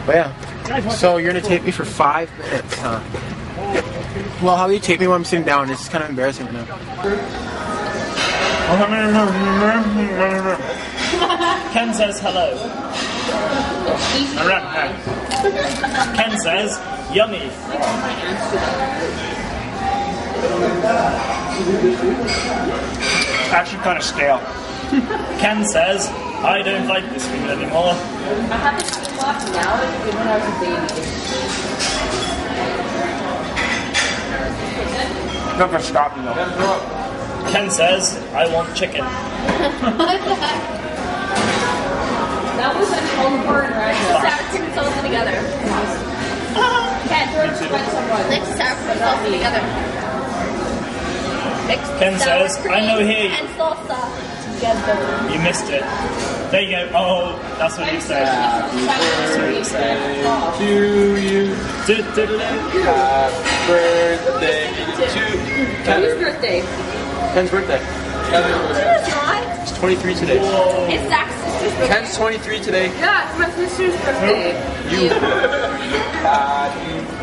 But yeah. So you're gonna tape me for 5 minutes, huh? Well, how do you tape me when I'm sitting down? It's kind of embarrassing right now. Ken says hello. Ken says yummy. Actually kind of stale. Ken says, I don't like this food anymore. I have this spot now, it's good when I was a baby. Not gonna stop me though. Ken says, I want chicken. That was an over right? Sour cream and salsa together. Ken, Mix sour cream and salsa together. Mix Ken sour says, cream I know here and salsa together. you missed it. There you go. Oh, that's what you said. That's what you said. To you. Happy Birthday to Whose birthday? Ken's birthday. It's not. He's 23 today. It's Zach's sister's birthday. Ken's 23 today. Yeah, it's my sister's birthday. You.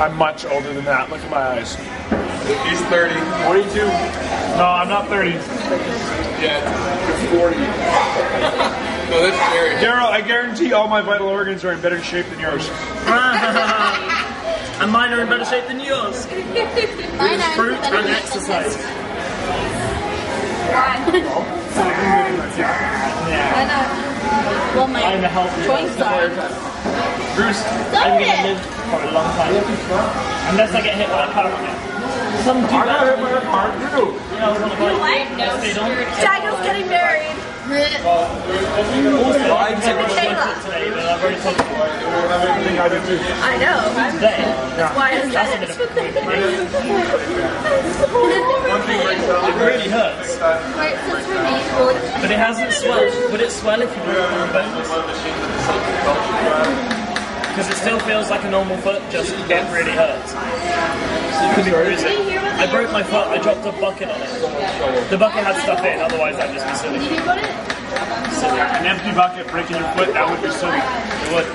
I'm much older than that. Look at my eyes. He's 30. 42. No, I'm not 30. Yeah, you're 40. No, that's scary. Daryl, I guarantee all my vital organs are in better shape than yours. And mine are in better shape than yours. Fruit and exercise. I know. Well, my I'm a healthy joints are. Bruce, I'm going to live for a long time. Unless I get hit by a car again. Some do that. Daniel's getting married. Also, I today, but I've already told you. I know. Today, That's why I that's a said bit it. of a It really hurts. But it hasn't swelled. Would it swell if you broke your bones? Because it still feels like a normal foot, just it really hurts. It could be bruising. I broke my foot, I dropped a bucket on it. The bucket had stuff in, otherwise that'd just be silly. An empty bucket breaking your foot, that would be silly. It would.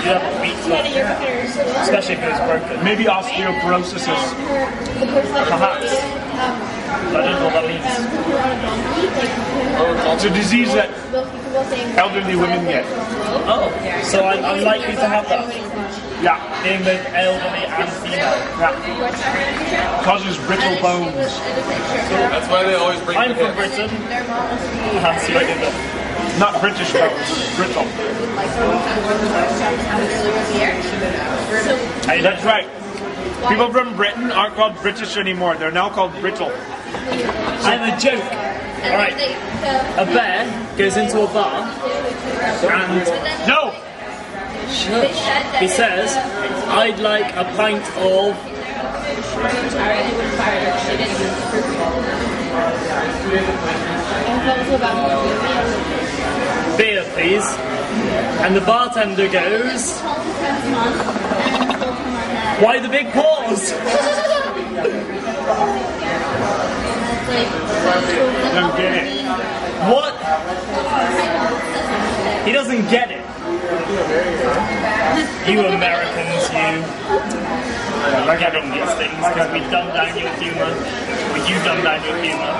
You'd have a weak foot. Especially if it was broken. Maybe osteoporosis is Perhaps. I don't know what that means. it's a disease that elderly women get. Oh, so I'm likely to have that. Yeah. Being both elderly and female. Yeah. Causes brittle bones. That's why they always bring I'm from Britain. See what I did there. Not British bones, brittle. That's right. People from Britain aren't called British anymore. They're now called brittle. I have a joke. Alright. A bear goes into a bar and No! he says, I'd like a pint of beer, please. And the bartender goes, why the big pause? Don't get it. What? He doesn't get it. You Americans, you. Like I don't get things because we dumb down your humour. Or you dumb down your humour.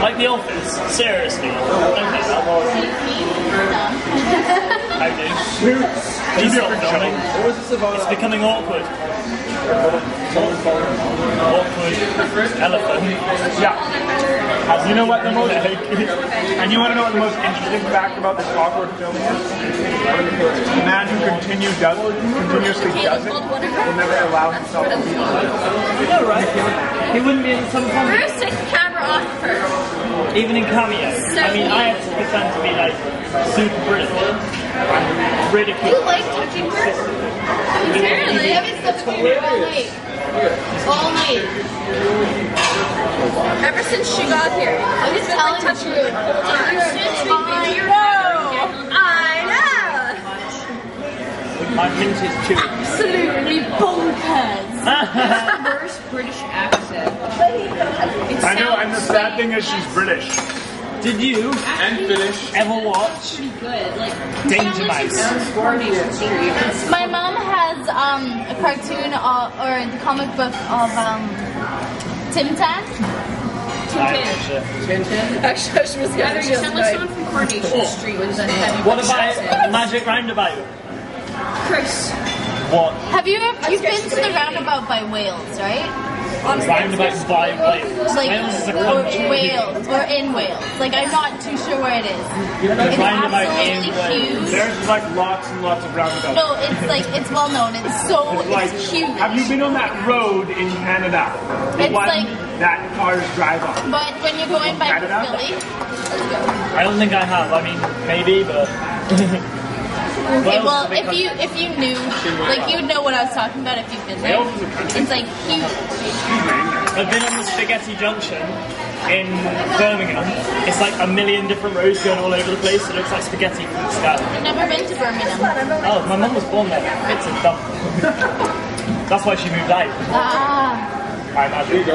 Like The Office. Seriously. Don't get that. I do. Please stop filming. It's becoming awkward. Awkward elephant. Yeah. You know what the most and you want to know what the most interesting fact about this awkward filming is? The man who continuously does it will never allow himself to be on it. You know, right? He wouldn't be in some kind Bruce, take the camera off her. even in cameos. I mean, I have to pretend to be like super British and ridiculous. You like touching her? Apparently. I've been stuck with her all night. All night. Ever since she got here. I'm just telling the truth. I know. My pinch is chewing. Absolutely bonkers. Worst British accent. I know, and the sad thing is she's British. Do Did you ever watch Good. Like, Danger Mouse? Coronation Street. My mom has a cartoon or the comic book of Tim Tam. Actually, she was gathering us like someone from Coronation Street was a heavy. What about Magic Roundabout? Chris? What? You've been to the roundabout by Wales, right? Roundabout by Wales. Like Wales is a or country. Wales or in Wales. Like I'm not too sure where it is. It's Roundabout in absolutely huge. There's like lots and lots of roundabouts. No, it's well known. It's huge. Have you been on that road in Canada? The It's one like- that cars drive on. But when you're going by Canada? Philly, I don't think I have. I mean, maybe, but. okay, Wales well is a big if you knew, like you would know what I was talking about if you've been there. It's like huge. I've been on the Spaghetti Junction in Birmingham. It's like a million different roads going all over the place. It looks like spaghetti from the sky. I've never been to Birmingham. Oh, my mum was born there. It's a dump. That's why she moved out. Ah. I imagine.